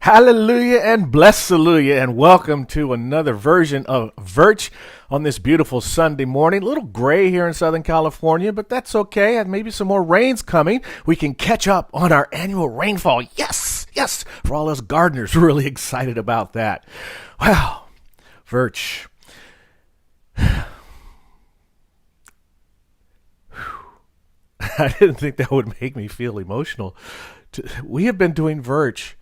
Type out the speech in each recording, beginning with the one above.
Hallelujah and bless-alleluia, and welcome to another version of Virch on this beautiful Sunday morning. A little gray here in Southern California, but that's okay. And maybe some more rain's coming. We can catch up on our annual rainfall. Yes, for all us gardeners, we're really excited about that. Wow, Virch. I didn't think that would make me feel emotional. We have been doing Virch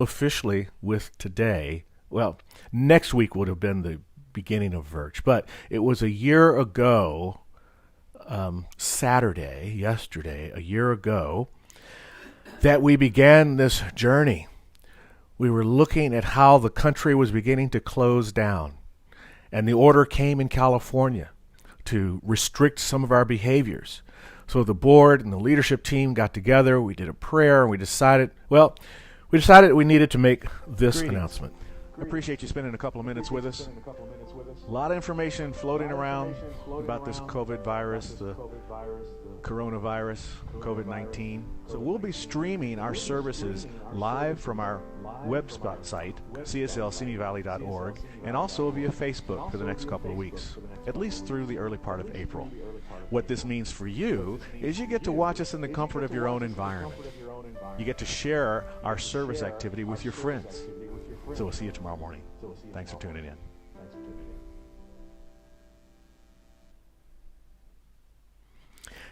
officially with today. Well, next week would have been the beginning of Virch, but it was a year ago, yesterday, a year ago, that we began this journey. We were looking at how the country was beginning to close down, and the order came in California to restrict some of our behaviors. So the board and the leadership team got together, we did a prayer, and we decided we needed to make this announcement. I appreciate you spending a couple of minutes with us. A lot of information floating around about this COVID virus, the coronavirus, COVID-19. So we'll be streaming our services live from our website, CSL, and also via Facebook for the next couple of weeks, at least through the early part of April. What this means for you is you get to watch us in the comfort of your own environment. You get to share our service activity with your friends. So we'll see you tomorrow morning. Thanks for tuning in.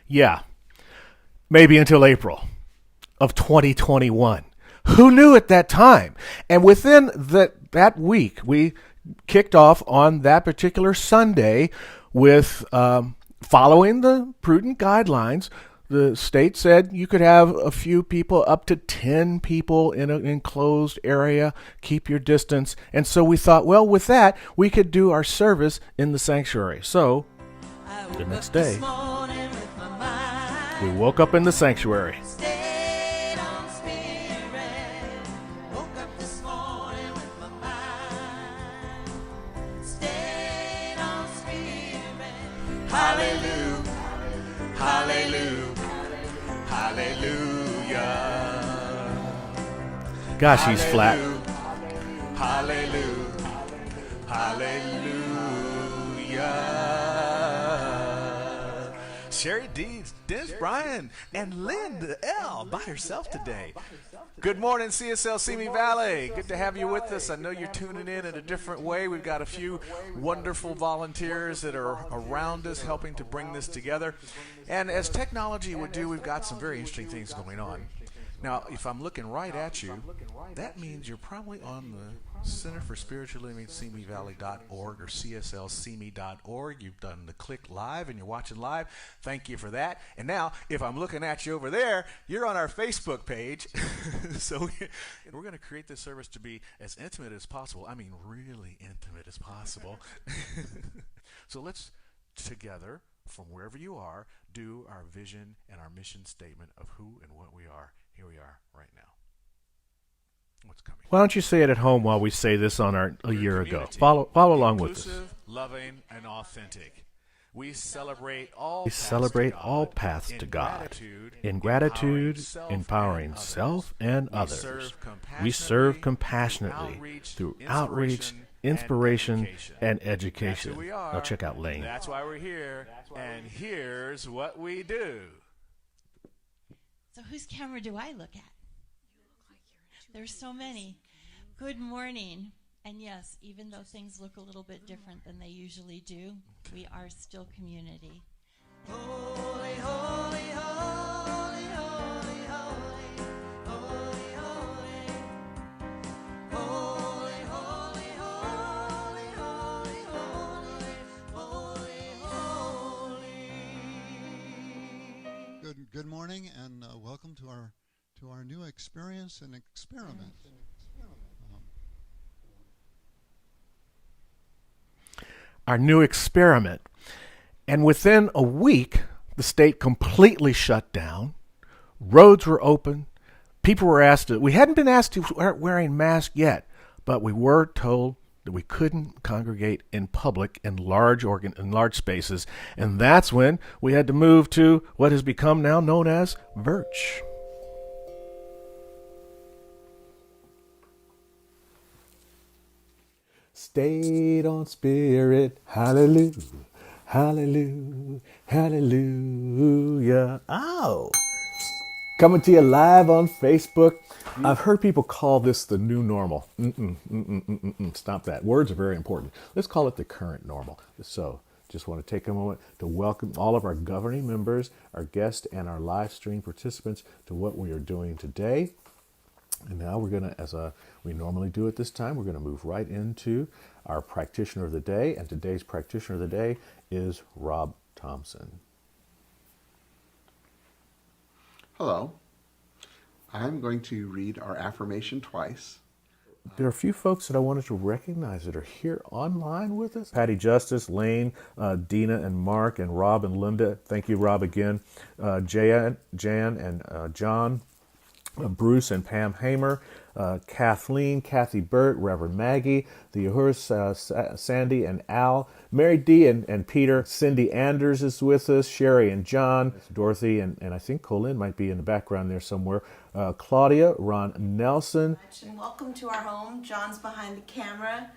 Yeah, maybe until April of 2021. Who knew at that time? And within that week, we kicked off on that particular Sunday with following the prudent guidelines. The state said you could have a few people, up to 10 people in an enclosed area, keep your distance. And so we thought, well, with that, we could do our service in the sanctuary. So the next day, we woke up in the sanctuary. Hallelujah, hallelujah, hallelujah. Gosh, he's flat. Hallelujah, hallelujah. Cherie D, Dennis Bryan, and Linda L by herself today. Good morning, CSL Simi Valley. Good to have you with us. I know you're tuning in a different way. We've got a few wonderful volunteers that are around us helping to bring this together. And as technology would do, we've got some very interesting things going on. Now, if I'm looking right at you, that means you're probably on the Center for Spiritual Living, SimiValley.org or CSLSimi.org. You've done the click live and you're watching live. Thank you for that. And now, if I'm looking at you over there, you're on our Facebook page. So we're going to create this service to be as intimate as possible. I mean, really intimate as possible. So let's together, from wherever you are, do our vision and our mission statement of who and what we are. Here we are right now. What's coming? Why don't you say it at home while we say this on a year ago? Follow along with us. Inclusive, loving, and authentic. We celebrate all paths to God. In gratitude, empowering self and others. We serve compassionately through outreach, inspiration, and education. Now check out Lane. That's why we're here. And here's what we do. So whose camera do I look at? There's so many. Good morning. And yes, even though things look a little bit different than they usually do, we are still community. Holy, holy, holy, holy, holy, holy, holy, holy, holy, holy, holy, holy, holy. Good morning, and welcome to our new experience and experiment. Our new experiment. And within a week, the state completely shut down. Roads were open. People were asked we hadn't been asked to start wearing masks yet, but we were told that we couldn't congregate in public in large spaces. And that's when we had to move to what has become now known as Virch. Stayed on spirit. Hallelujah. Hallelujah. Hallelujah. Oh. Coming to you live on Facebook. I've heard people call this the new normal. Stop that. Words are very important. Let's call it the current normal. So, just want to take a moment to welcome all of our governing members, our guests, and our live stream participants to what we are doing today. And now we're going to, as we normally do at this time, we're going to move right into our practitioner of the day. And today's practitioner of the day is Rob Thompson. Hello. I'm going to read our affirmation twice. There are a few folks that I wanted to recognize that are here online with us. Patty Justice, Lane, Dina and Mark, and Rob and Linda. Thank you, Rob, again. Jan and John, Bruce and Pam Hamer, Kathleen, Kathy Burt, Reverend Maggie, the Uhurs, Sandy and Al, Mary D and Peter, Cindy Anders is with us, Cherie and John, Dorothy, and I think Colin might be in the background there somewhere, Claudia, Ron Nelson. And welcome to our home. John's behind the camera.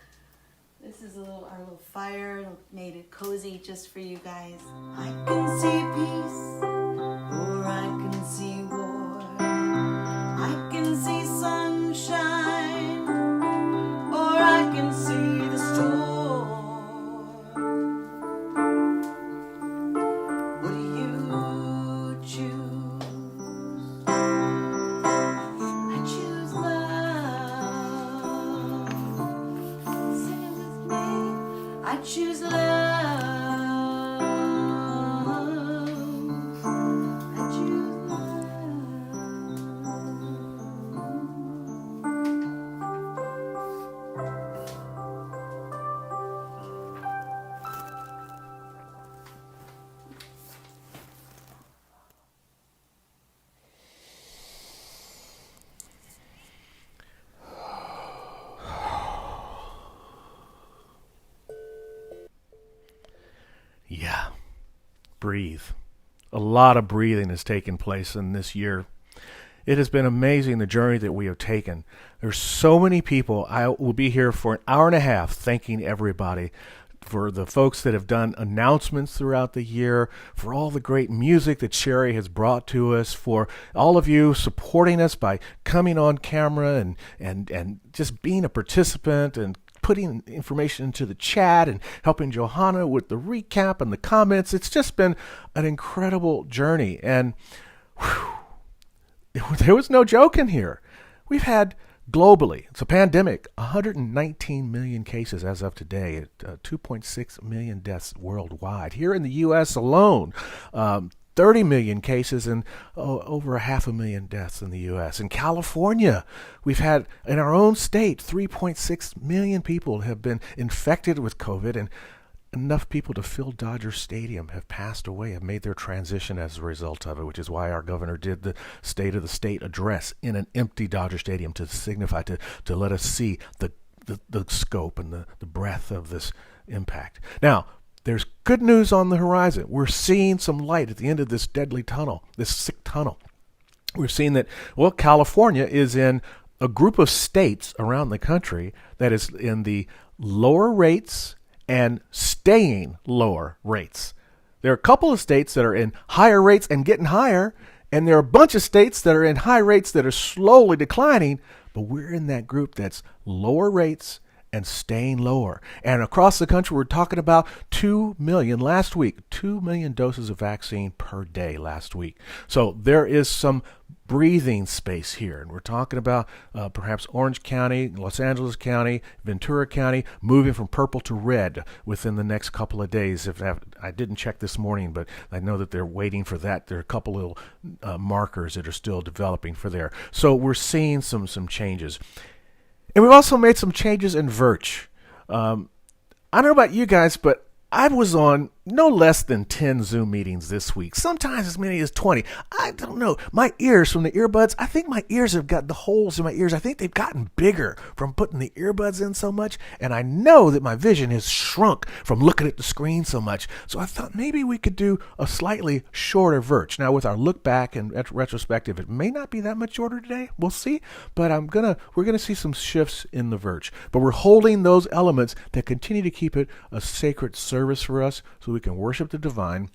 This is our little fire. Made it cozy just for you guys. I can see peace, or I can see war. I can see sunshine, or I can see the storm. What do you choose? I choose love. Sing it with me. I choose love. I choose love. Yeah, breathe. A lot of breathing has taken place in this year. It has been amazing, the journey that we have taken. There's so many people. I will be here for an hour and a half thanking everybody for the folks that have done announcements throughout the year, for all the great music that Cherie has brought to us, for all of you supporting us by coming on camera and just being a participant and putting information into the chat and helping Johanna with the recap and the comments. It's just been an incredible journey. And there was no joke in here. We've had globally, it's a pandemic, 119 million cases as of today, 2.6 million deaths worldwide. Here in the U.S. alone, 30 million cases and over 500,000 deaths in the U.S. In California, we've had, in our own state, 3.6 million people have been infected with COVID, and enough people to fill Dodger Stadium have passed away, have made their transition as a result of it, which is why our governor did the State of the State address in an empty Dodger Stadium to signify, to let us see the scope and the breadth of this impact. Now, there's good news on the horizon. We're seeing some light at the end of this deadly tunnel, this sick tunnel. We're seeing that, California is in a group of states around the country that is in the lower rates and staying lower rates. There are a couple of states that are in higher rates and getting higher, and there are a bunch of states that are in high rates that are slowly declining, but we're in that group that's lower rates and staying lower. And across the country, we're talking about 2 million last week, 2 million doses of vaccine per day last week. So there is some breathing space here. And we're talking about perhaps Orange County, Los Angeles County, Ventura County, moving from purple to red within the next couple of days. I didn't check this morning, but I know that they're waiting for that. There are a couple little markers that are still developing for there. So we're seeing some changes. And we've also made some changes in Virch. I don't know about you guys, but I was on no less than 10 Zoom meetings this week, sometimes as many as 20. I don't know. My ears from the earbuds, I think my ears have got the holes in my ears. I think they've gotten bigger from putting the earbuds in so much. And I know that my vision has shrunk from looking at the screen so much. So I thought maybe we could do a slightly shorter Virch. Now, with our look back and retrospective, it may not be that much shorter today. We'll see. But we're gonna see some shifts in the Virch. But we're holding those elements that continue to keep it a sacred service for us, so we can worship the divine,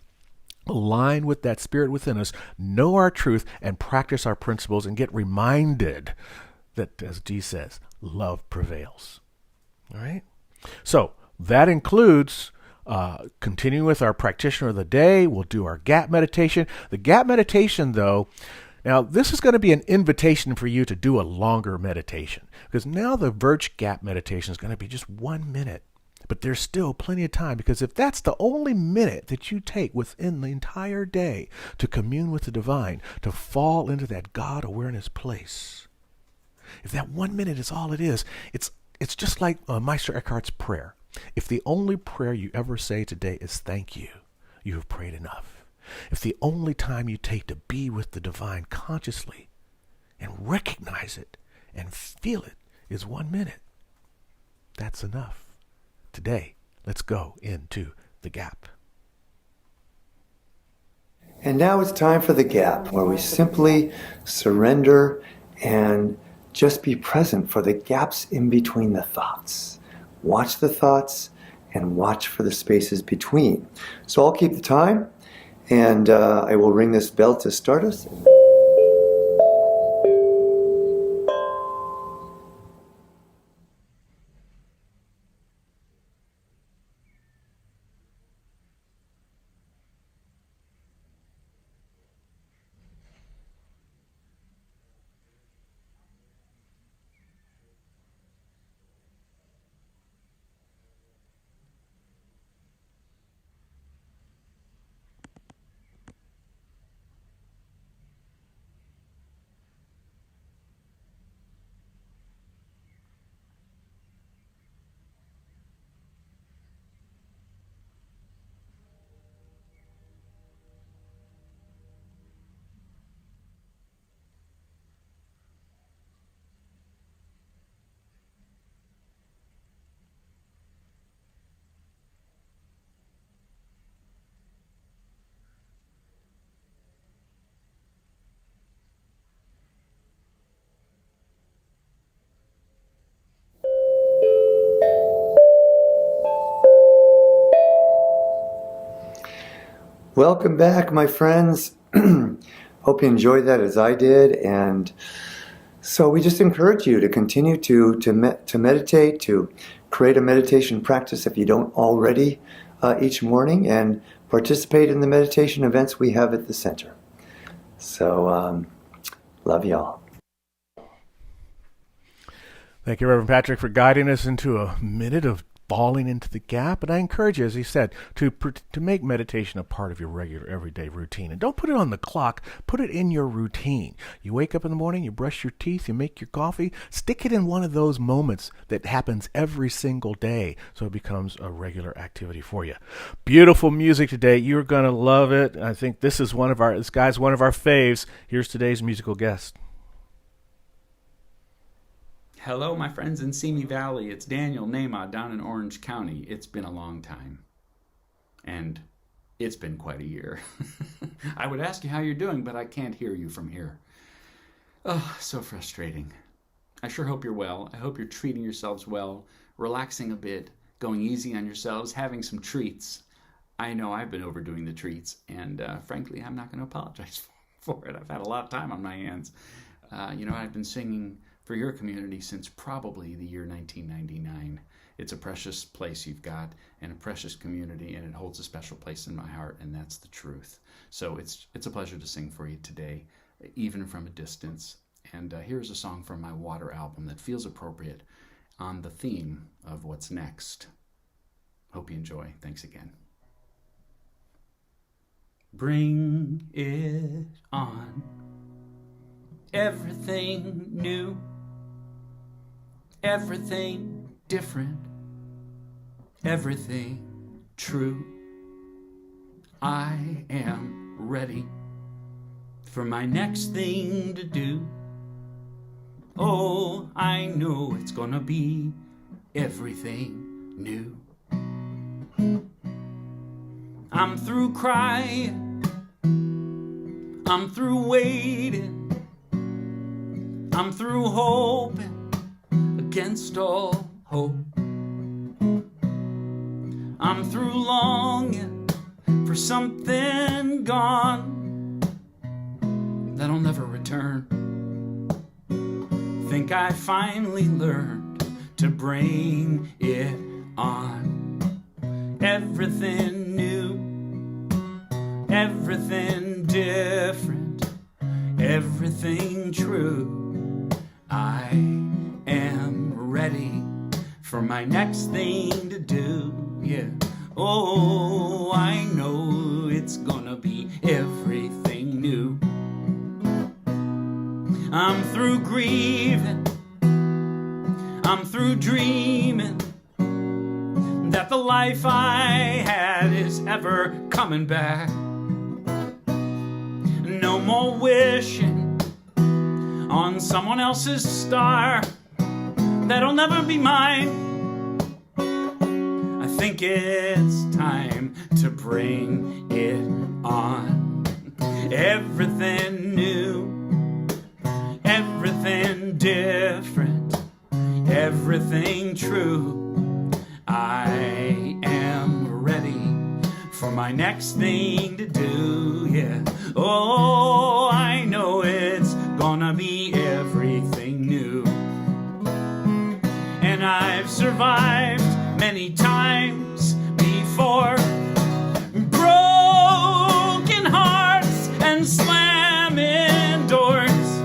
align with that spirit within us, know our truth, and practice our principles, and get reminded that, as Dee says, love prevails. All right? So that includes continuing with our practitioner of the day. We'll do our gap meditation. The gap meditation, though, now this is going to be an invitation for you to do a longer meditation, because now the Virch gap meditation is going to be just 1 minute. But there's still plenty of time, because if that's the only minute that you take within the entire day to commune with the divine, to fall into that God awareness place, if that 1 minute is all it is, it's just like Meister Eckhart's prayer. If the only prayer you ever say today is thank you, you have prayed enough. If the only time you take to be with the divine consciously and recognize it and feel it is 1 minute, that's enough. Today, let's go into the gap. And now it's time for the gap, where we simply surrender and just be present for the gaps in between the thoughts. Watch the thoughts and watch for the spaces between. So I'll keep the time, and I will ring this bell to start us. Welcome back, my friends. Hope you enjoyed that as I did. And so we just encourage you to continue to meditate, to create a meditation practice if you don't already each morning, and participate in the meditation events we have at the center. So love y'all. Thank you, Reverend Patrick, for guiding us into a minute of falling into the gap. And I encourage you, as he said, to make meditation a part of your regular everyday routine. And don't put it on the clock. Put it in your routine. You wake up in the morning, you brush your teeth, you make your coffee. Stick it in one of those moments that happens every single day, so it becomes a regular activity for you. Beautiful music today. You're going to love it. I think this guy's one of our faves. Here's today's musical guest. Hello, my friends in Simi Valley. It's Daniel Nahmod down in Orange County. It's been a long time. And it's been quite a year. I would ask you how you're doing, but I can't hear you from here. Oh, so frustrating. I sure hope you're well. I hope you're treating yourselves well, relaxing a bit, going easy on yourselves, having some treats. I know I've been overdoing the treats, and frankly, I'm not going to apologize for it. I've had a lot of time on my hands. I've been singing for your community since probably the year 1999. It's a precious place you've got, and a precious community, and it holds a special place in my heart, and that's the truth. So it's a pleasure to sing for you today, even from a distance. And here's a song from my Water album that feels appropriate on the theme of what's next. Hope you enjoy. Thanks again. Bring it on. Everything new. Everything different, everything true. I am ready for my next thing to do. Oh, I know it's gonna be everything new. I'm through crying, I'm through waiting, I'm through hoping against all hope. I'm through longing for something gone that'll never return. Think I finally learned to bring it on. Everything new, everything different, everything true. I am ready for my next thing to do. Yeah. Oh, I know it's gonna be everything new. I'm through grieving, I'm through dreaming that the life I had is ever coming back. No more wishing on someone else's star that'll never be mine. I think it's time to bring it on. Everything new, everything different, everything true. I am ready for my next thing to do, yeah. Oh, I know it's gonna be everything new. And I've survived many times before, broken hearts and slamming doors.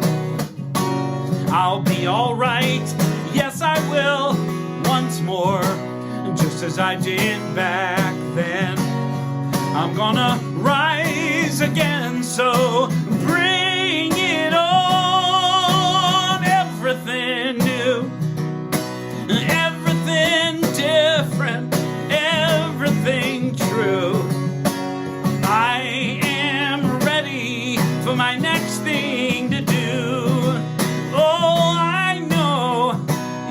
I'll be alright, yes I will, once more, just as I did back then. I'm gonna rise again, so bring it on. Everything new, everything different, everything true. I am ready for my next thing to do. Oh, I know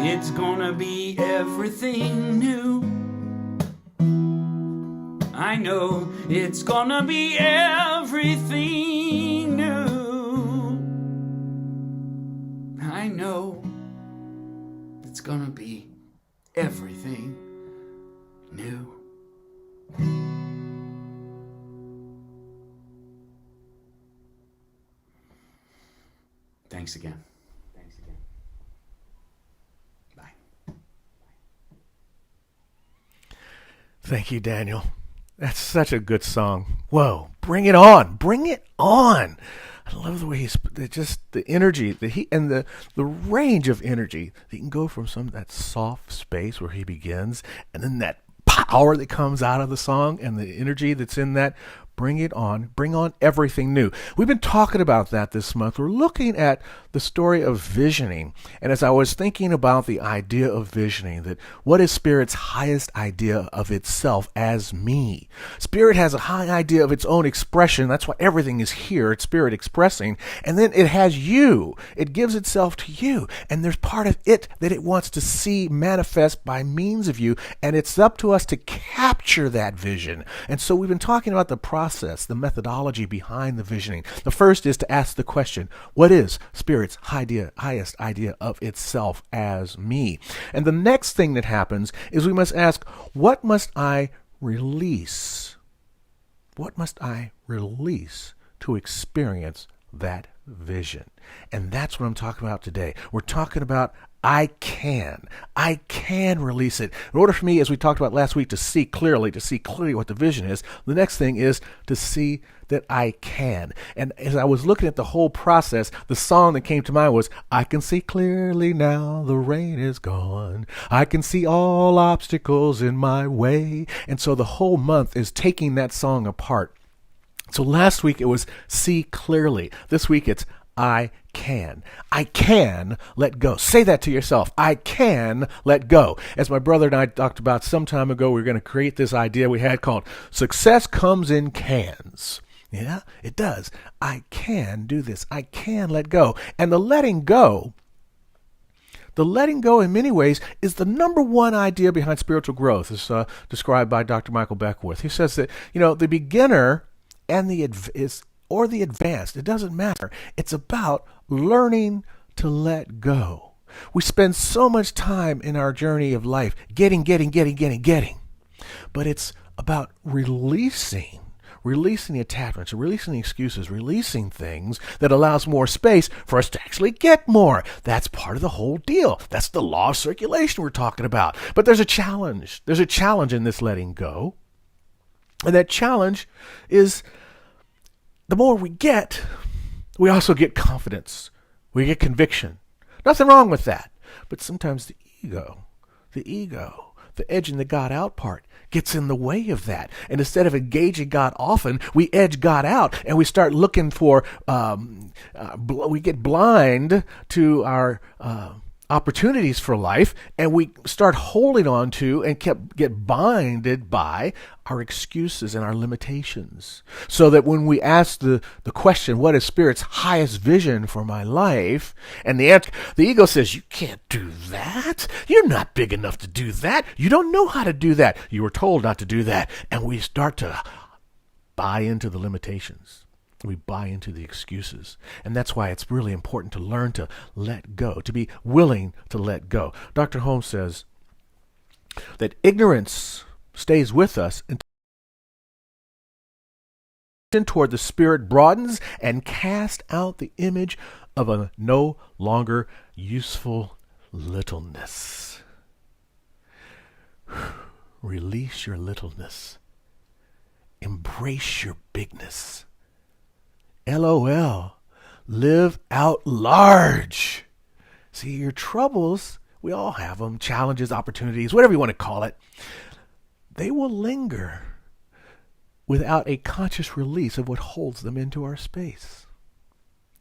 it's gonna be everything new. I know it's gonna be everything new. I know it's gonna be everything new. Thanks again. Bye. Thank you, Daniel. That's such a good song. Whoa, bring it on. Bring it on. I love the way he's just the energy, the heat, and the range of energy. He can go from that soft space where he begins, and then that power that comes out of the song and the energy that's in that. Bring it on. Bring on everything new. We've been talking about that this month. We're looking at the story of visioning. And as I was thinking about the idea of visioning, that what is Spirit's highest idea of itself as me? Spirit has a high idea of its own expression. That's why everything is here. It's Spirit expressing. And then it has you. It gives itself to you. And there's part of it that it wants to see manifest by means of you. And it's up to us to capture that vision. And so we've been talking about the process, the methodology behind the visioning. The first is to ask the question, what is Spirit's highest idea of itself as me? And the next thing that happens is we must ask, what must I release? What must I release to experience that vision? And that's what I'm talking about today. We're talking about I can release it. In order for me, as we talked about last week, to see clearly what the vision is, the next thing is to see that I can. And as I was looking at the whole process, the song that came to mind was, I can see clearly now the rain is gone. I can see all obstacles in my way. And so the whole month is taking that song apart. So last week it was see clearly. This week it's I can. I can let go. Say that to yourself. I can let go. As my brother and I talked about some time ago, we were going to create this idea we had called success comes in cans. Yeah, it does. I can do this. I can let go. And the letting go in many ways is the number one idea behind spiritual growth, as described by Dr. Michael Beckwith. He says that, the beginner and the advanced, it doesn't matter. It's about learning to let go. We spend so much time in our journey of life getting. But it's about releasing the attachments, releasing the excuses, releasing things that allows more space for us to actually get more. That's part of the whole deal. That's the law of circulation we're talking about. But there's a challenge. There's a challenge in this letting go. And that challenge is the more we get, we also get confidence. We get conviction. Nothing wrong with that. But sometimes the ego, the edging the God out part gets in the way of that. And instead of engaging God often, we edge God out and we start looking for, we get blind to our opportunities for life, and we start holding on to and get binded by our excuses and our limitations. So that when we ask the question, what is Spirit's highest vision for my life? And the answer, the ego says, you can't do that. You're not big enough to do that. You don't know how to do that. You were told not to do that. And we start to buy into the limitations. We buy into the excuses. And that's why it's really important to learn to let go, to be willing to let go. Dr. Holmes says that ignorance stays with us until toward the Spirit broadens and cast out the image of a no longer useful littleness. Release your littleness. Embrace your bigness. LOL. Live out large. See, your troubles, we all have them, challenges, opportunities, whatever you want to call it, they will linger without a conscious release of what holds them into our space.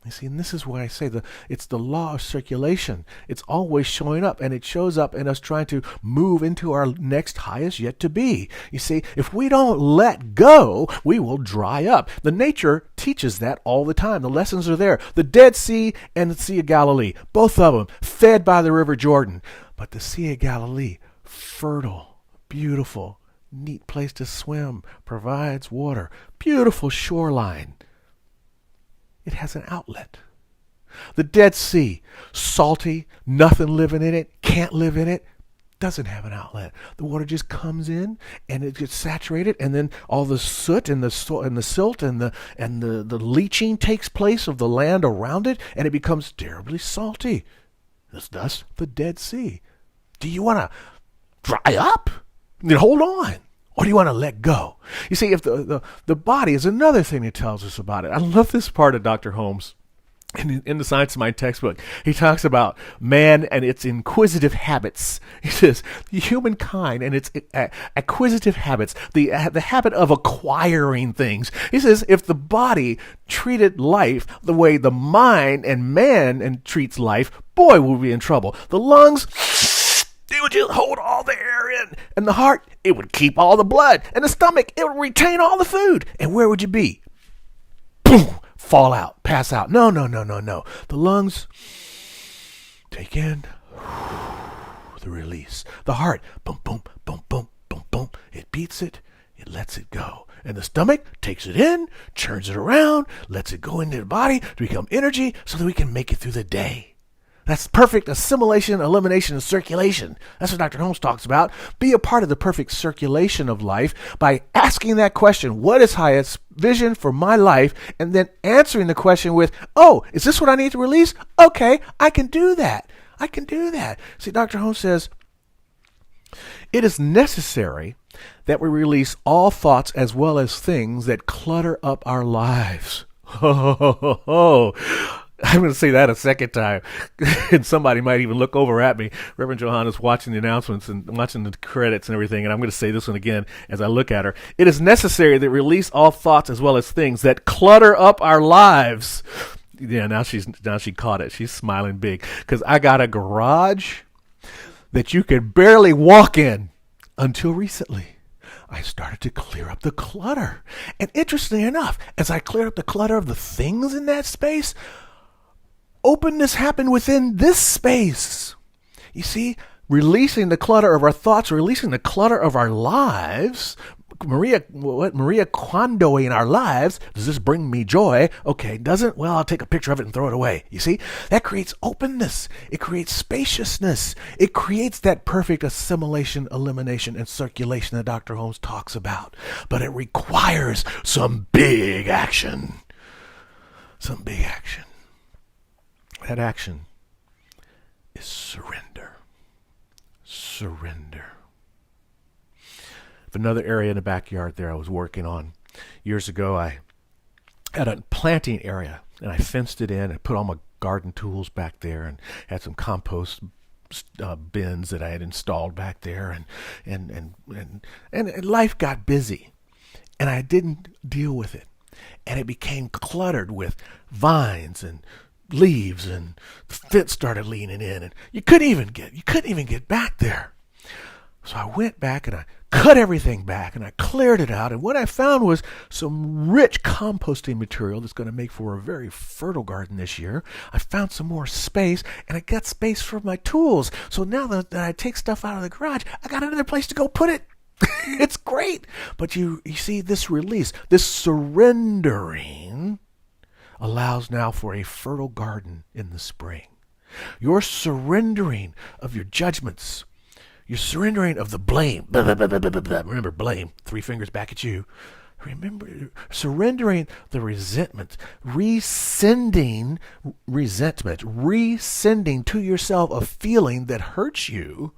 You see, and this is why I say it's the law of circulation. It's always showing up, and it shows up in us trying to move into our next highest yet to be. You see, if we don't let go, we will dry up. The nature teaches that all the time. The lessons are there. The Dead Sea and the Sea of Galilee, both of them fed by the River Jordan. But the Sea of Galilee, fertile, beautiful, neat place to swim, provides water, beautiful shoreline. It has an outlet. The Dead Sea, salty, nothing living in it, can't live in it, doesn't have an outlet. The water just comes in and it gets saturated, and then all the soot and the silt and the leaching takes place of the land around it, and it becomes terribly salty. Thus the Dead Sea. Do you want to dry up? Then hold on. Or do you want to let go? You see, if the body is another thing that tells us about it. I love this part of Dr. Holmes. In the Science of Mind textbook, he talks about man and its inquisitive habits. He says, humankind and its acquisitive habits, the habit of acquiring things. He says, if the body treated life the way the mind and man treats life, boy, we'll be in trouble. The lungs, they would just hold all the air in. And the heart, it would keep all the blood. And the stomach, it would retain all the food. And where would you be? Boom! Fall out, pass out. No. The lungs, take in, the release. The heart, boom, boom, boom, boom, boom, boom. It beats it, it lets it go. And the stomach takes it in, churns it around, lets it go into the body to become energy so that we can make it through the day. That's perfect assimilation, elimination, and circulation. That's what Dr. Holmes talks about. Be a part of the perfect circulation of life by asking that question, what is highest vision for my life? And then answering the question with, oh, is this what I need to release? Okay, I can do that. See, Dr. Holmes says, it is necessary that we release all thoughts as well as things that clutter up our lives. I'm going to say that a second time, and somebody might even look over at me. Reverend Johanna's watching the announcements and watching the credits and everything, and I'm going to say this one again as I look at her. It is necessary that we release all thoughts as well as things that clutter up our lives. Yeah, now she caught it. She's smiling big because I got a garage that you could barely walk in until recently. I started to clear up the clutter. And interestingly enough, as I cleared up the clutter of the things in that space, openness happened within this space. You see, releasing the clutter of our thoughts, releasing the clutter of our lives, Maria Kondoing our lives. Does this bring me joy? Okay, doesn't? Well, I'll take a picture of it and throw it away. You see, that creates openness. It creates spaciousness. It creates that perfect assimilation, elimination, and circulation that Dr. Holmes talks about. But it requires some big action. Some big action. That action is surrender. Surrender. Another area in the backyard there I was working on. Years ago, I had a planting area, and I fenced it in and put all my garden tools back there and had some compost bins that I had installed back there, and life got busy, and I didn't deal with it, and it became cluttered with vines and leaves, and the fence started leaning in, and you couldn't even get back there. So I went back and I cut everything back and I cleared it out, and what I found was some rich composting material that's going to make for a very fertile garden this year. I found some more space, and I got space for my tools. So now that I take stuff out of the garage, I got another place to go put it. It's great. But you see, this release, this surrendering allows now for a fertile garden in the spring. Your surrendering of your judgments, your surrendering of the blame. Remember, blame, 3 fingers back at you. Remember, surrendering the resentment, rescinding resentment, rescinding to yourself a feeling that hurts you.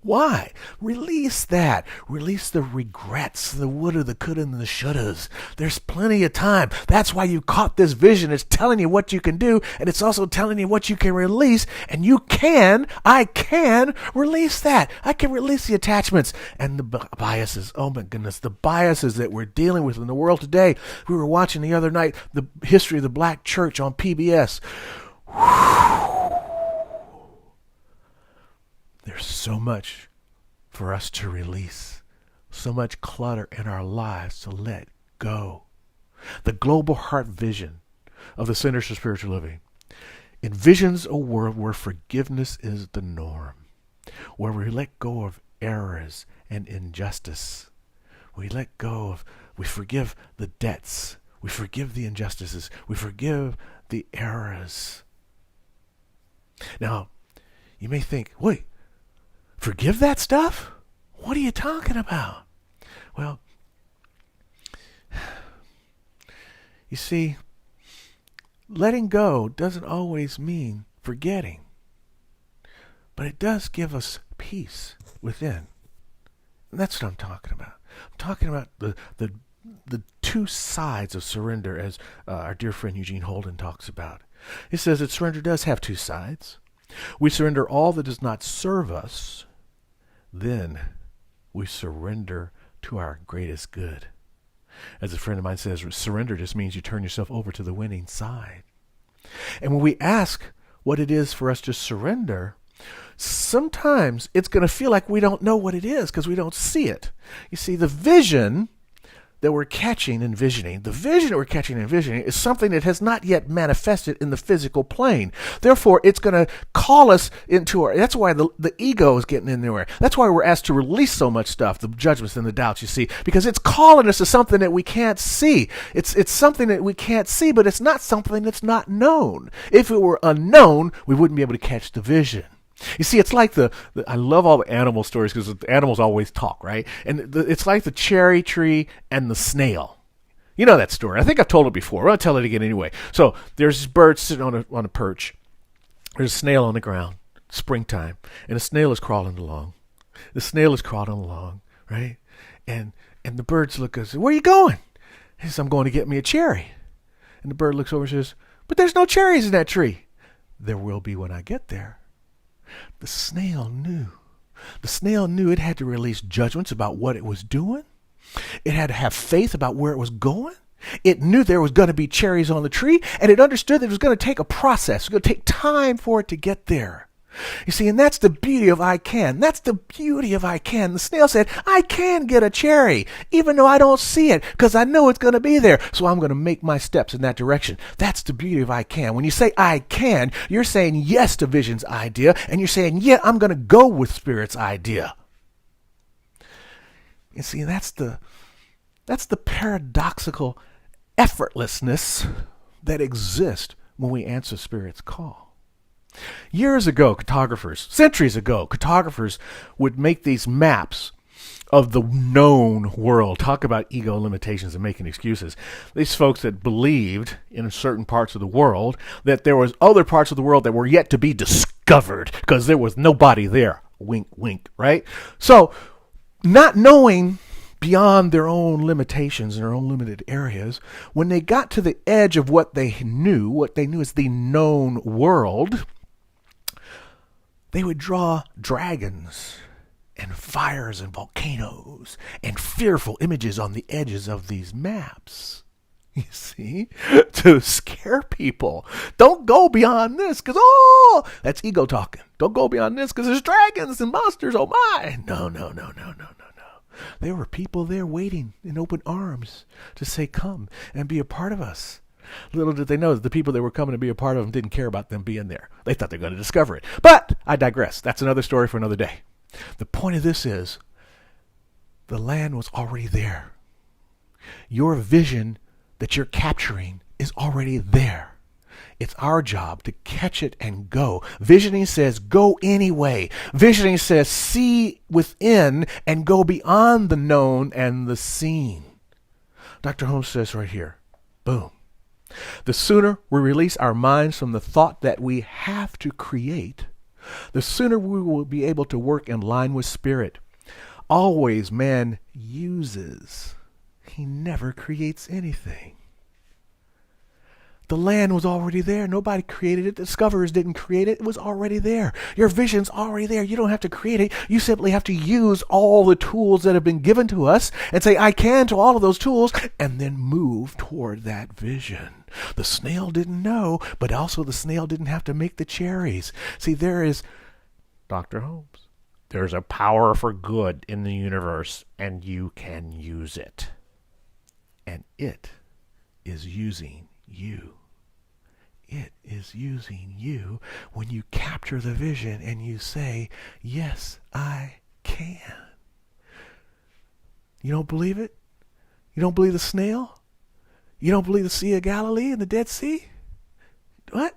Why? Release that. Release the regrets, the woulda, the coulda, and the shouldas. There's plenty of time. That's why you caught this vision. It's telling you what you can do, and it's also telling you what you can release. And I can release that. I can release the attachments and the biases. Oh my goodness, the biases that we're dealing with in the world today. We were watching the other night the history of the black church on PBS. There's so much for us to release, so much clutter in our lives to let go. The global heart vision of the Centers for Spiritual Living envisions a world where forgiveness is the norm, where we let go of errors and injustice. We forgive the debts, we forgive the injustices, we forgive the errors. Now, you may think, wait, forgive that stuff? What are you talking about? Well, you see, letting go doesn't always mean forgetting, but it does give us peace within. And that's what I'm talking about. I'm talking about the two sides of surrender, as our dear friend Eugene Holden talks about. He says that surrender does have two sides. We surrender all that does not serve us. Then we surrender to our greatest good. As a friend of mine says, surrender just means you turn yourself over to the winning side. And when we ask what it is for us to surrender, sometimes it's going to feel like we don't know what it is because we don't see it. You see, the vision that we're catching and visioning, is something that has not yet manifested in the physical plane. Therefore, it's going to call us into that's why the ego is getting in there. That's why we're asked to release so much stuff, the judgments and the doubts, you see, because it's calling us to something that we can't see. It's something that we can't see, but it's not something that's not known. If it were unknown, we wouldn't be able to catch the vision. You see, it's like I love all the animal stories because the animals always talk, right? And it's like the cherry tree and the snail. You know that story. I think I've told it before. I'll tell it again anyway. So there's this bird sitting on a perch. There's a snail on the ground. Springtime. And the snail is crawling along. Right? And the birds look and say, "Where are you going?" He says, "I'm going to get me a cherry." And the bird looks over and says, "But there's no cherries in that tree." "There will be when I get there." The snail knew. The snail knew it had to release judgments about what it was doing. It had to have faith about where it was going. It knew there was going to be cherries on the tree, and it understood that it was going to take a process. It was going to take time for it to get there. You see, and that's the beauty of I can. That's the beauty of I can. The snail said, I can get a cherry, even though I don't see it, because I know it's going to be there. So I'm going to make my steps in that direction. That's the beauty of I can. When you say I can, you're saying yes to Vision's idea, and you're saying, yeah, I'm going to go with Spirit's idea. You see, that's the paradoxical effortlessness that exists when we answer Spirit's call. Years ago, centuries ago, cartographers would make these maps of the known world. Talk about ego limitations and making excuses. These folks that believed in certain parts of the world that there was other parts of the world that were yet to be discovered because there was nobody there. Wink, wink, right? So, not knowing beyond their own limitations and their own limited areas, when they got to the edge of what they knew as the known world, they would draw dragons and fires and volcanoes and fearful images on the edges of these maps. You see? To scare people. Don't go beyond this because, that's ego talking. Don't go beyond this because there's dragons and monsters. Oh my. No. There were people there waiting in open arms to say, come and be a part of us. Little did they know that the people that were coming to be a part of them didn't care about them being there. They thought they were going to discover it. But I digress. That's another story for another day. The point of this is the land was already there. Your vision that you're capturing is already there. It's our job to catch it and go. Visioning says go anyway. Visioning says see within and go beyond the known and the seen. Dr. Holmes says right here, boom. The sooner we release our minds from the thought that we have to create, the sooner we will be able to work in line with Spirit. Always man uses. He never creates anything. The land was already there. Nobody created it. Discoverers didn't create it. It was already there. Your vision's already there. You don't have to create it. You simply have to use all the tools that have been given to us and say, I can to all of those tools, and then move toward that vision. The snail didn't know, but also the snail didn't have to make the cherries. See, there is, Dr. Holmes, there's a power for good in the universe, and you can use it. And it is using you. It is using you when you capture the vision and you say, yes, I can. You don't believe it? You don't believe the snail? You don't believe the Sea of Galilee and the Dead Sea? What?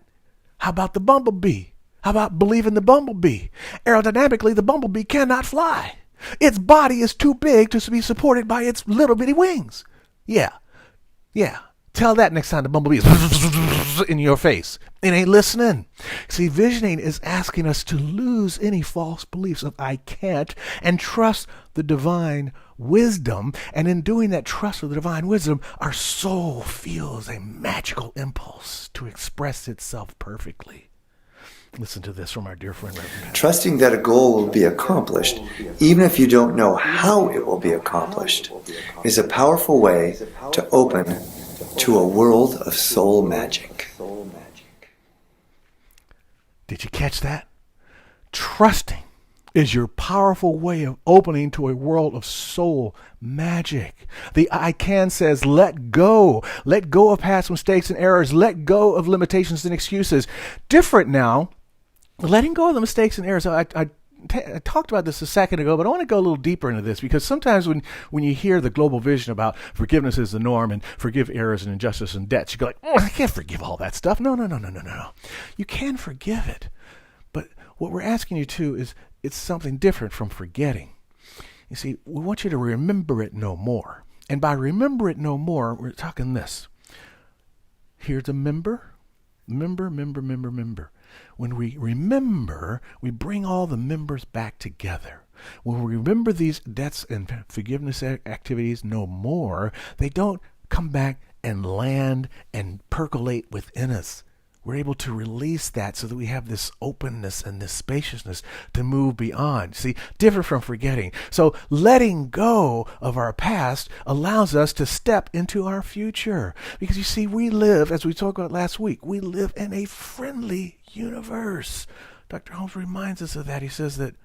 How about the bumblebee? How about believing the bumblebee? Aerodynamically, the bumblebee cannot fly. Its body is too big to be supported by its little bitty wings. Yeah. Tell that next time the bumblebee is in your face. It ain't listening. See, visioning is asking us to lose any false beliefs of I can't and trust the divine wisdom. And in doing that trust of the divine wisdom, our soul feels a magical impulse to express itself perfectly. Listen to this from our dear friend Reverend Pat. Trusting that a goal will be accomplished, even if you don't know how it will be accomplished, is a powerful way to open to a world of soul magic. Did you catch that? Trusting is your powerful way of opening to a world of soul magic. The I can says, let go. Let go of past mistakes and errors. Let go of limitations and excuses. Different now. Letting go of the mistakes and errors. I talked about this a second ago, but I want to go a little deeper into this because sometimes when you hear the global vision about forgiveness is the norm and forgive errors and injustice and debts, you go like, I can't forgive all that stuff. No. You can forgive it. But what we're asking you to is it's something different from forgetting. You see, we want you to remember it no more. And by remember it no more, we're talking this. Here's a member. When we remember, we bring all the members back together. When we remember these debts and forgiveness activities no more, they don't come back and land and percolate within us. We're able to release that so that we have this openness and this spaciousness to move beyond. See, different from forgetting. So letting go of our past allows us to step into our future. Because you see, we live, as we talked about last week, we live in a friendly universe. Dr. Holmes reminds us of that. He says that,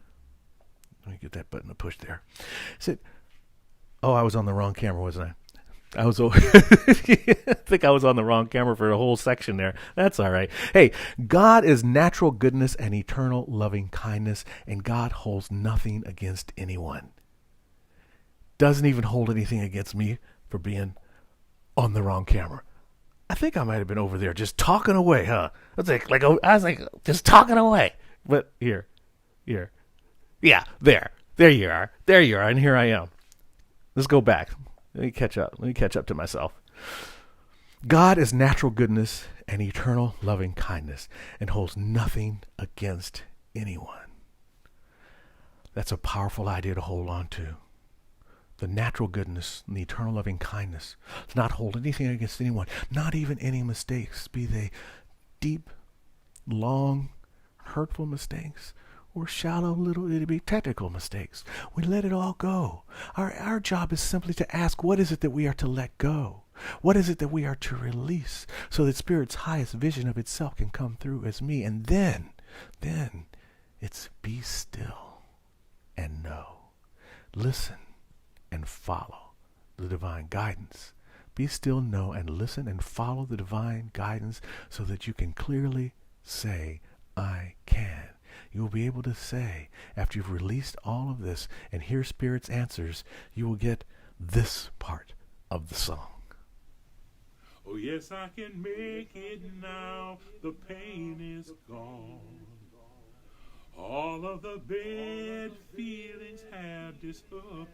let me get that button to push there. He said, oh, I was on the wrong camera, wasn't I? I think I was on the wrong camera for the whole section there. That's all right. Hey, God is natural goodness and eternal loving kindness, and God holds nothing against anyone. Doesn't even hold anything against me for being on the wrong camera. I think I might have been over there just talking away, huh? I was like just talking away. But here. Yeah, there you are, and here I am. Let's go back. Let me catch up to myself. God is natural goodness and eternal loving kindness and holds nothing against anyone. That's a powerful idea to hold on to. The natural goodness and the eternal loving kindness to not hold anything against anyone, not even any mistakes, be they deep, long, hurtful mistakes, or shallow, little itty-bitty technical mistakes. We let it all go. Our job is simply to ask, what is it that we are to let go? What is it that we are to release so that Spirit's highest vision of itself can come through as me? And then it's be still and know. Listen and follow the divine guidance. Be still, know, and listen and follow the divine guidance so that you can clearly say, I can. You will be able to say, after you've released all of this and hear Spirit's answers, you will get this part of the song. Oh yes, I can make it now. The pain is gone. All of the bad feelings have disappeared.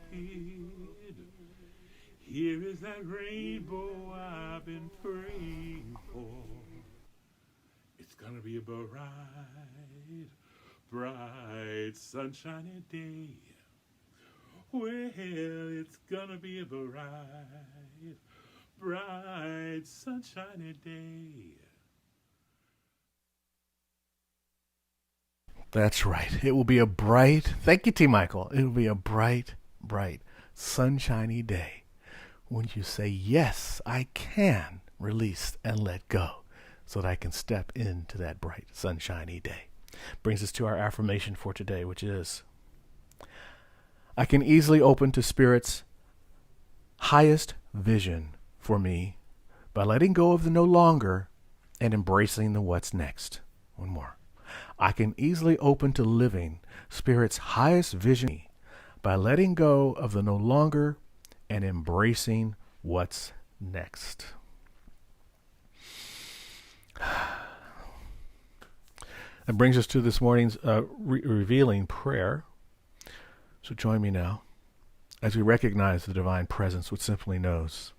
Here is that rainbow I've been praying for. It's gonna be a bright, sunshiny day. Well, it's gonna be a bright, sunshiny day. That's right. It will be a bright, thank you, T. Michael. It will be a bright, sunshiny day when you say, yes, I can release and let go so that I can step into that bright, sunshiny day. Brings us to our affirmation for today, which is, I can easily open to Spirit's highest vision for me by letting go of the no longer and embracing the what's next. One more. I can easily open to living Spirit's highest vision by letting go of the no longer and embracing what's next. That brings us to this morning's revealing prayer. So join me now as we recognize the divine presence which simply knows,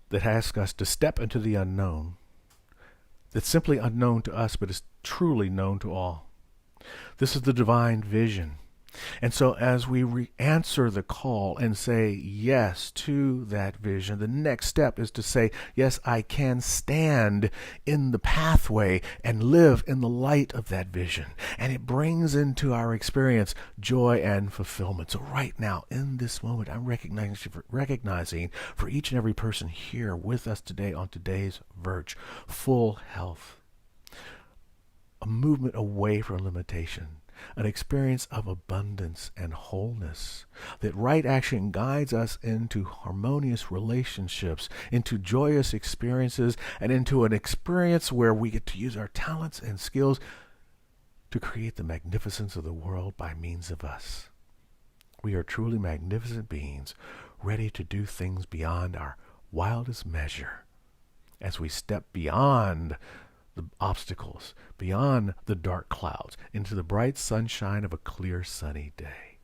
that asks us to step into the unknown, that's simply unknown to us but is truly known to all. This is the divine vision. And so as we answer the call and say yes to that vision, the next step is to say, yes, I can stand in the pathway and live in the light of that vision. And it brings into our experience joy and fulfillment. So right now, in this moment, I'm recognizing for each and every person here with us today on today's Virch, full health, a movement away from limitation, an experience of abundance and wholeness, that right action guides us into harmonious relationships, into joyous experiences, and into an experience where we get to use our talents and skills to create the magnificence of the world by means of us. We are truly magnificent beings, ready to do things beyond our wildest measure as we step beyond the obstacles, beyond the dark clouds, into the bright sunshine of a clear, sunny day.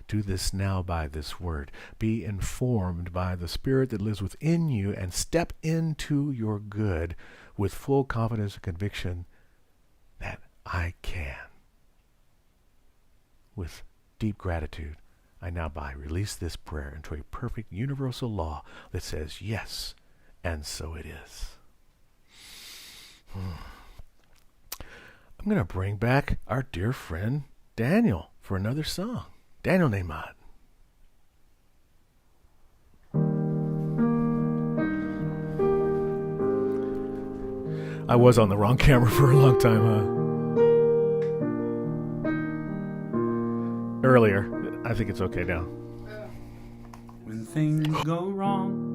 Do this now by this word. Be informed by the Spirit that lives within you and step into your good with full confidence and conviction that I can. With deep gratitude, I now release this prayer into a perfect universal law that says yes, and so it is. I'm going to bring back our dear friend Daniel for another song. Daniel Nahmod. I was on the wrong camera for a long time, huh? Earlier. I think it's okay now. When things go wrong,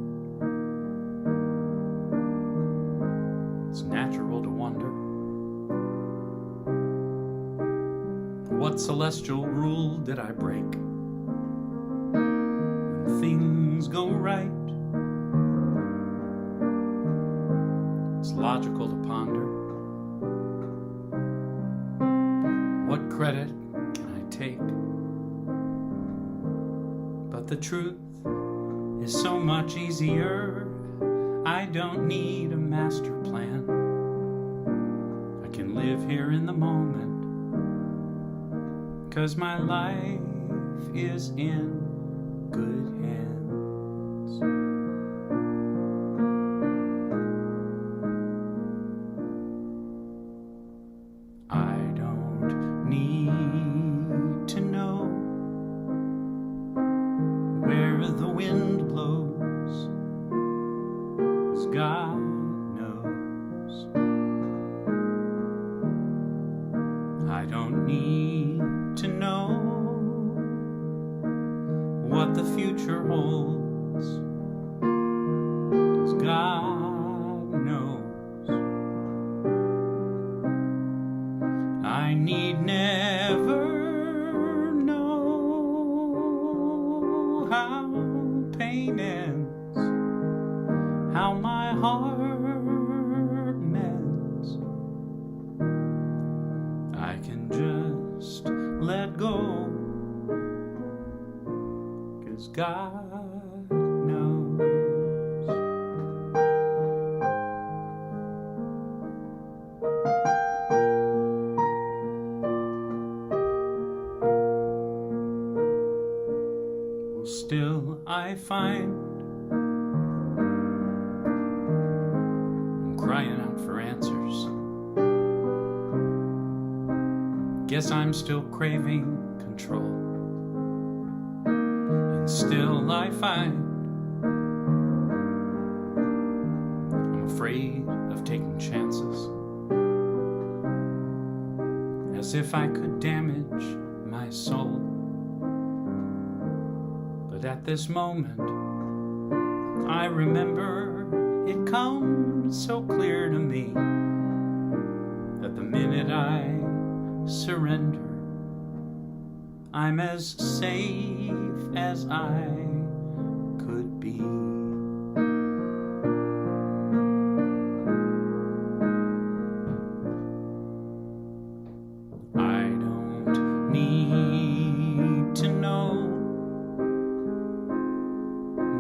it's natural to wonder what celestial rule did I break? When things go right, it's logical to ponder what credit can I take? But the truth is so much easier. I don't need a master plan. I can live here in the moment, 'cause my life is in good hands. I don't need to know where the wind blows, 'cause God knows. I don't need to know what the future holds, 'cause God knows. I need never know how pain ends, how my heart mends. I can just let go, 'cause God knows. Well, still I find I'm crying out for answers. Guess I'm still craving control. And still I find I'm afraid of taking chances, as if I could damage my soul. But at this moment, I remember it comes so clear to me that the minute I surrender, I'm as safe as I could be. I don't need to know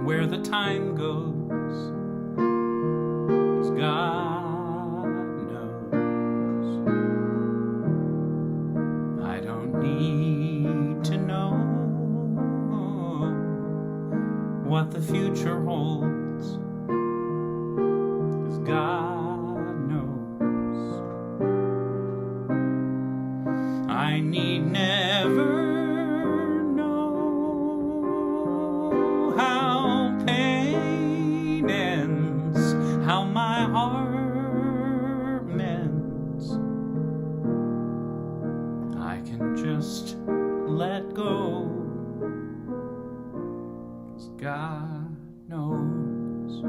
where the time goes, 'cause God knows. I don't need to know what the future holds, 'cause God knows. I need never know how pain ends, how my heart mends. I can just let go, 'cause God knows.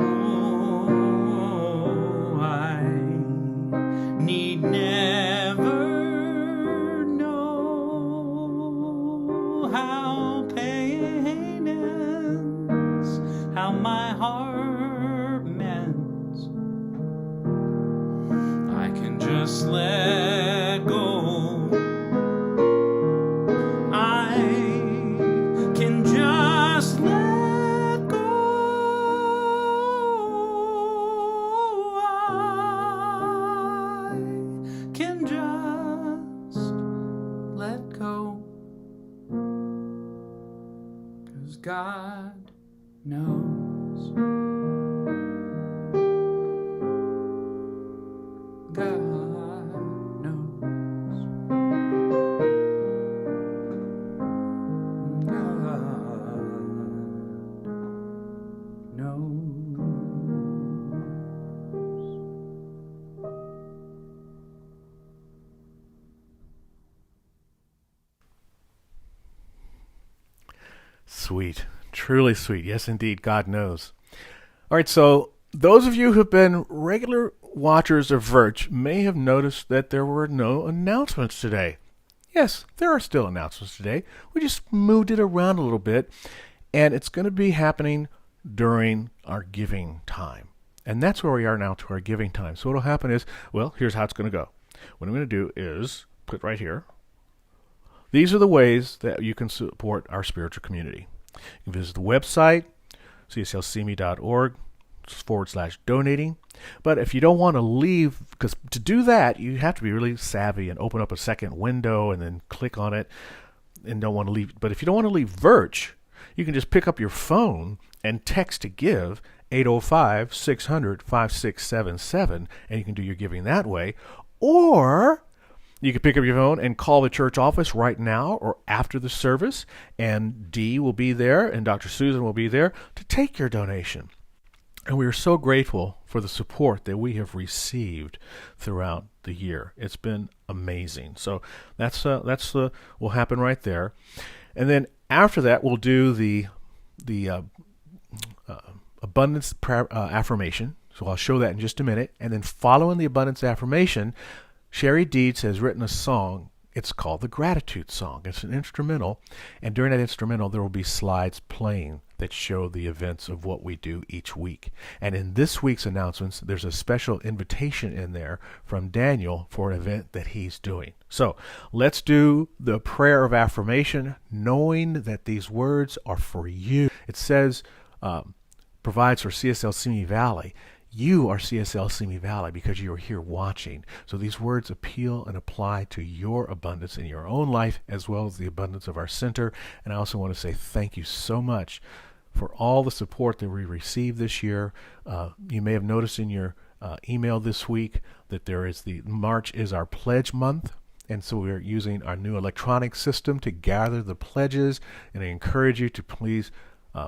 Oh, I need never know how pain ends, how my heart mends. I can just let go. I can just let go. I can just let go. God knows. God knows. God knows. Sweet. Truly sweet. Yes, indeed. God knows. All right, so those of you who've been regular watchers of Virch may have noticed that there were no announcements today. Yes, there are still announcements today. We just moved it around a little bit, and it's going to be happening during our giving time. And that's where we are now, to our giving time. So what will happen is, well, here's how it's going to go. What I'm going to do is put right here. These are the ways that you can support our spiritual community. You can visit the website, cslcme.org/donating. But if you don't want to leave, because to do that, you have to be really savvy and open up a second window and then click on it and don't want to leave. But if you don't want to leave Virch, you can just pick up your phone and text to give 805-600-5677, and you can do your giving that way. Or you can pick up your phone and call the church office right now or after the service, and Dee will be there and Dr. Susan will be there to take your donation. And we are so grateful for the support that we have received throughout the year. It's been amazing. So that's will happen right there. And then after that, we'll do the abundance prayer, affirmation. So I'll show that in just a minute. And then following the abundance affirmation, Cherie Deeds has written a song. It's called the Gratitude Song. It's an instrumental, and during that instrumental there will be slides playing that show the events of what we do each week. And in this week's announcements, there's a special invitation in there from Daniel for an event that he's doing. So let's do the prayer of affirmation, knowing that these words are for you. It says, provides for CSL Simi Valley. You are CSL Simi Valley because you are here watching. So these words appeal and apply to your abundance in your own life as well as the abundance of our center. And I also want to say thank you so much for all the support that we received this year. You may have noticed in your email this week that March is our pledge month. And so we're using our new electronic system to gather the pledges. And I encourage you to please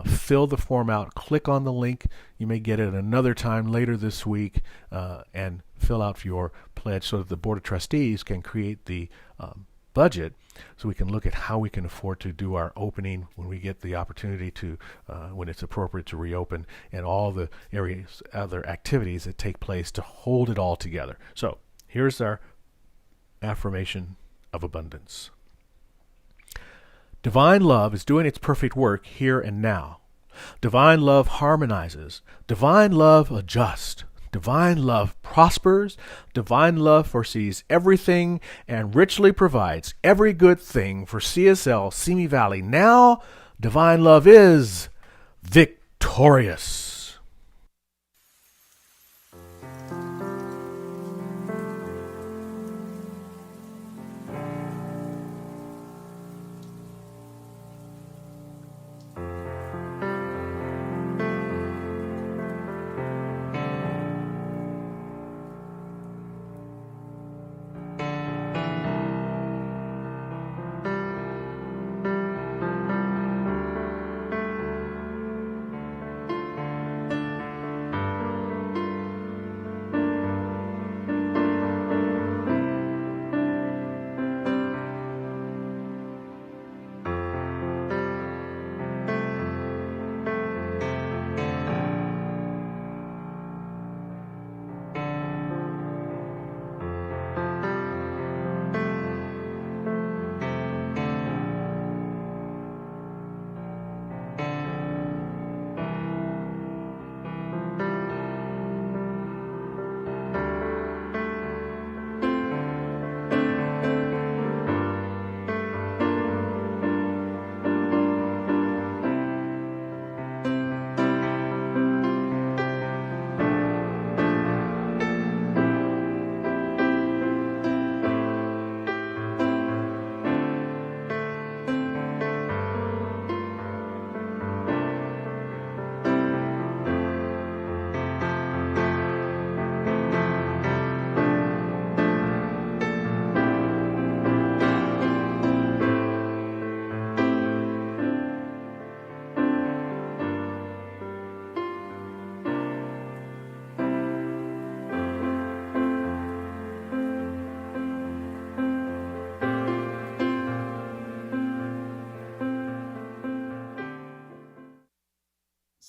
fill the form out, click on the link. You may get it another time later this week, and fill out your pledge so that the Board of Trustees can create the budget so we can look at how we can afford to do our opening when we get the opportunity to, when it's appropriate to reopen, and all the other activities that take place to hold it all together. So here's our affirmation of abundance. Divine love is doing its perfect work here and now. Divine love harmonizes. Divine love adjusts. Divine love prospers. Divine love foresees everything and richly provides every good thing for CSL Simi Valley. Now, divine love is victorious.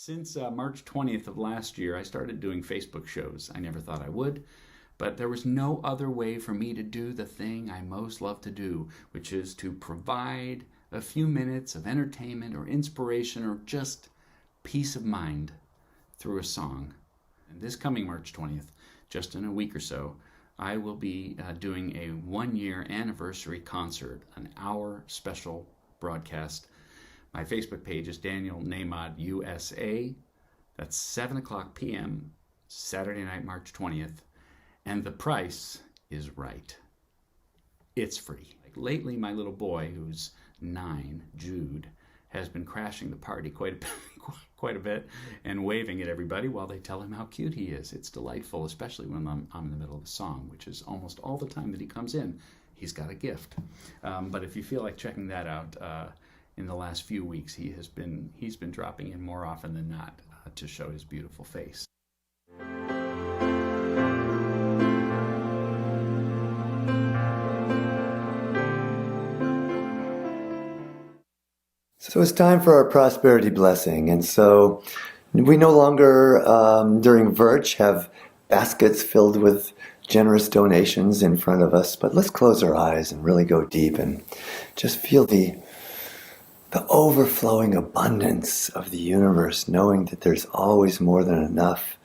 Since March 20th of last year, I started doing Facebook shows. I never thought I would, but there was no other way for me to do the thing I most love to do, which is to provide a few minutes of entertainment or inspiration or just peace of mind through a song. And this coming March 20th, just in a week or so, I will be doing a 1-year anniversary concert, an hour special broadcast. My Facebook page is Daniel Nahmod USA. That's 7 o'clock p.m., Saturday night, March 20th. And the price is right. It's free. Like lately, my little boy, who's 9, Jude, has been crashing the party quite a bit and waving at everybody while they tell him how cute he is. It's delightful, especially when I'm in the middle of a song, which is almost all the time that he comes in. He's got a gift. But if you feel like checking that out, in the last few weeks, he's been dropping in more often than not to show his beautiful face. So it's time for our prosperity blessing. And so we no longer, during Virch, have baskets filled with generous donations in front of us, but let's close our eyes and really go deep and just feel the overflowing abundance of the universe, knowing that there's always more than enough,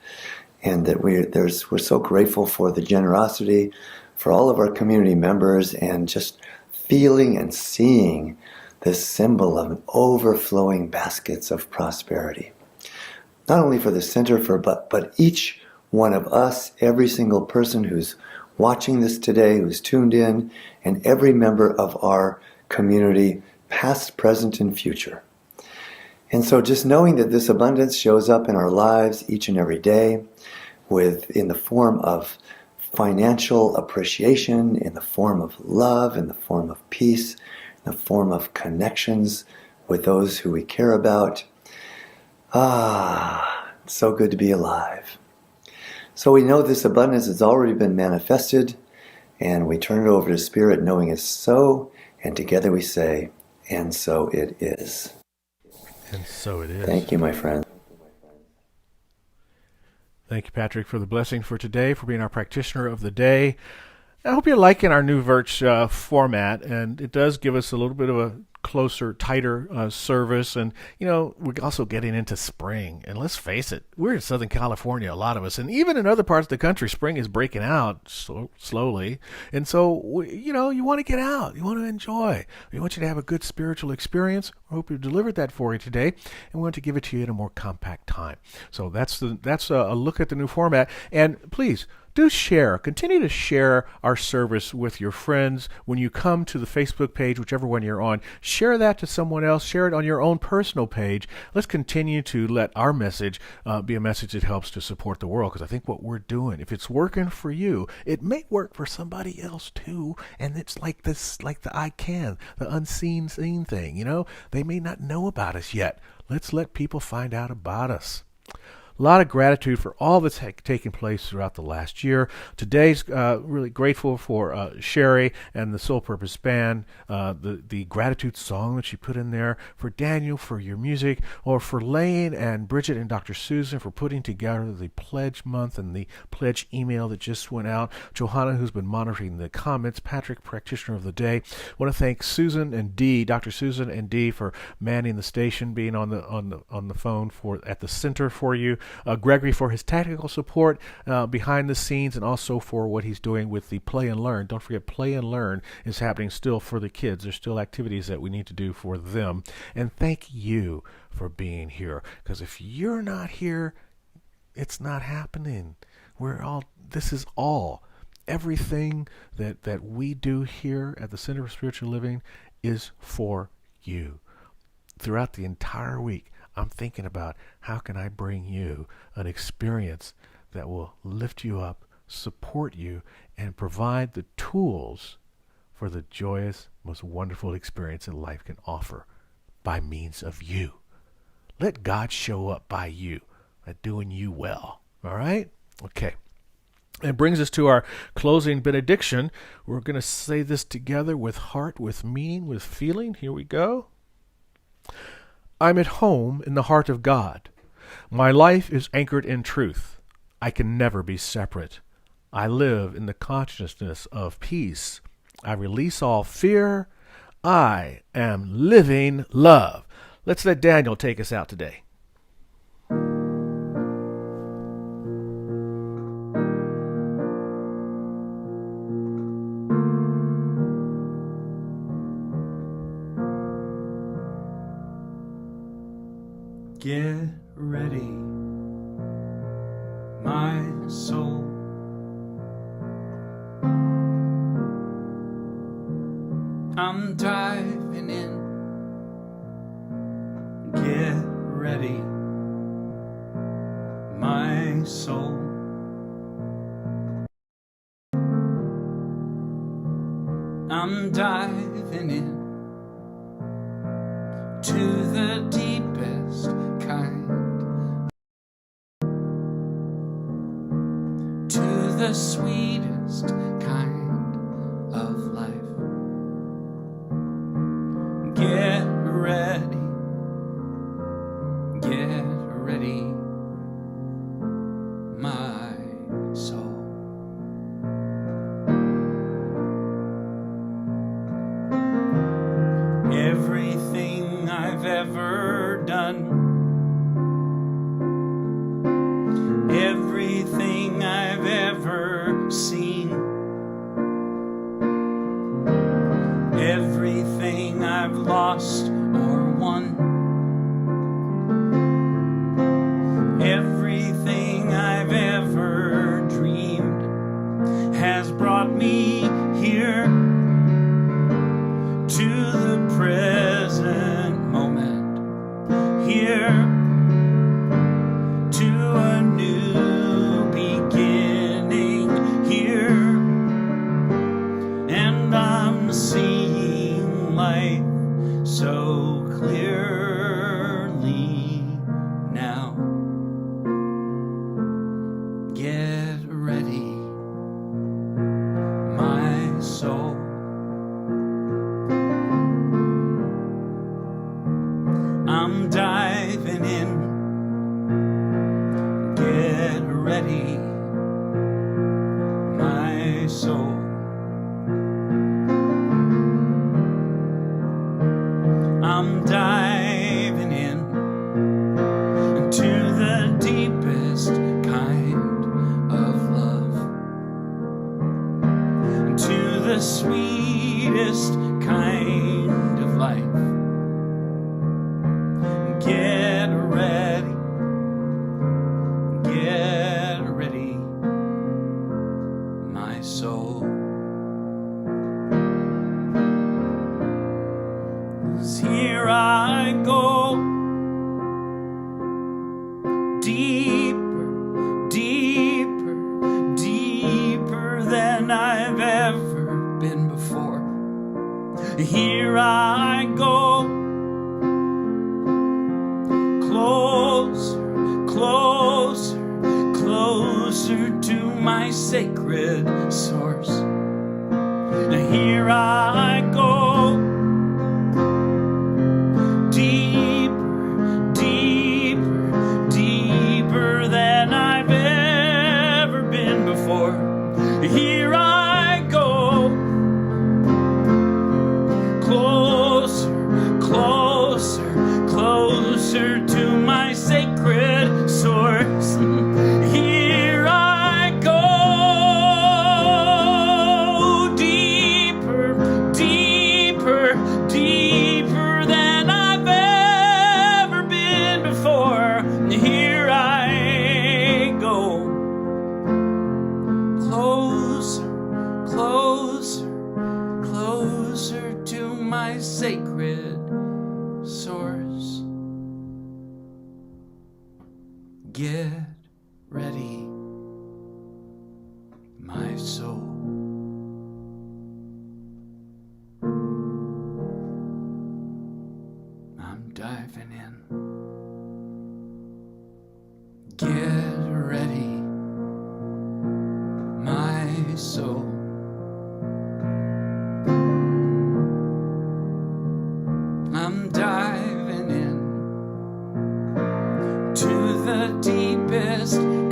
and that we're so grateful for the generosity for all of our community members, and just feeling and seeing this symbol of an overflowing baskets of prosperity. Not only for the center, but each one of us, every single person who's watching this today, who's tuned in, and every member of our community, past, present, and future. And so just knowing that this abundance shows up in our lives each and every day, in the form of financial appreciation, in the form of love, in the form of peace, in the form of connections with those who we care about. It's so good to be alive. So we know this abundance has already been manifested, and we turn it over to Spirit knowing it's so, and together we say, and so it is. And so it is. Thank you, my friend. Thank you, Patrick, for the blessing for today, for being our practitioner of the day. I hope you're liking our new Virch format, and it does give us a little bit of a closer, tighter service. And, we're also getting into spring. And let's face it, we're in Southern California, a lot of us. And even in other parts of the country, spring is breaking out slowly. And so, you want to get out. You want to enjoy. We want you to have a good spiritual experience. I hope we've delivered that for you today. And we want to give it to you in a more compact time. So that's a look at the new format. And please, do share. Continue to share our service with your friends. When you come to the Facebook page, whichever one you're on, share that to someone else. Share it on your own personal page. Let's continue to let our message be a message that helps to support the world, because I think what we're doing, if it's working for you, it may work for somebody else too. And it's like this, like the the unseen seen thing. They may not know about us yet. Let's let people find out about us. A lot of gratitude for all that's taken place throughout the last year. Today's really grateful for Cherie and the Soul Purpose Band, the gratitude song that she put in there, for Daniel for your music, or for Lane and Bridget and Dr. Susan for putting together the pledge month and the pledge email that just went out. Johanna, who's been monitoring the comments. Patrick, practitioner of the day. I want to thank Susan and Dee, Dr. Susan and Dee, for manning the station, being on the phone at the center for you. Gregory for his technical support behind the scenes, and also for what he's doing with the Play and Learn. Don't forget, Play and Learn is happening still for the kids. There's still activities that we need to do for them. And thank you for being here, because if you're not here, it's not happening. This is all. Everything that we do here at the Center for Spiritual Living is for you. Throughout the entire week, I'm thinking about how can I bring you an experience that will lift you up, support you, and provide the tools for the joyous, most wonderful experience that life can offer by means of you. Let God show up by you, by doing you well. All right? Okay. It brings us to our closing benediction. We're going to say this together with heart, with meaning, with feeling. Here we go. I'm at home in the heart of God. My life is anchored in truth. I can never be separate. I live in the consciousness of peace. I release all fear. I am living love. Let's let Daniel take us out today. Get ready, my soul. I'm diving in. Get ready, my soul. I'm diving in to the deepest kind, to the sweetest kind of life. Get ready, my soul. Everything I've ever done, everything I've ever seen, everything I've lost or won, everything I've ever dreamed has brought me here to the present moment, here to a new beginning, here, and I'm seeing life so clearly now. Get ready, my soul. I'm diving in. Get ready, my soul. I'm diving in to the deepest kind of love, to the sweetest kind of life. Get ready, my soul. 'Cause here I go, deeper, deeper, deeper than I've ever been before. Here I go, closer, closer, closer to my sacred source. Here I go, deeper, deeper, deeper than I've ever been before. Here I go, closer, closer, closer to my sacred source. Here I go, deeper, deeper, deeper than I've ever been before. Here I go, closer, closer, closer to my sacred source. Get ready, my soul. I'm diving in. Get ready, my soul. I'm diving in to the deepest